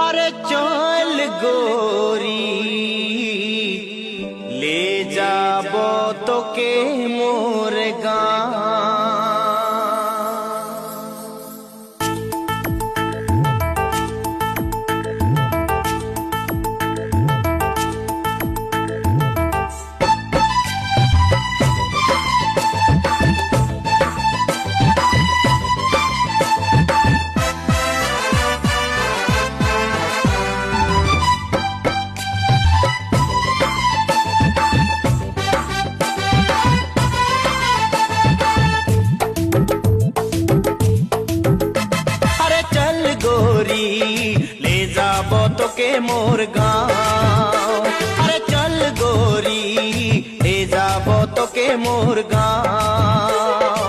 अरे चल गोरी ले जाबो तोके मोर गाँव। ले जाबो तोके मोर गाँव। अरे चल गोरी ले जाबो तोके मोर गाँव।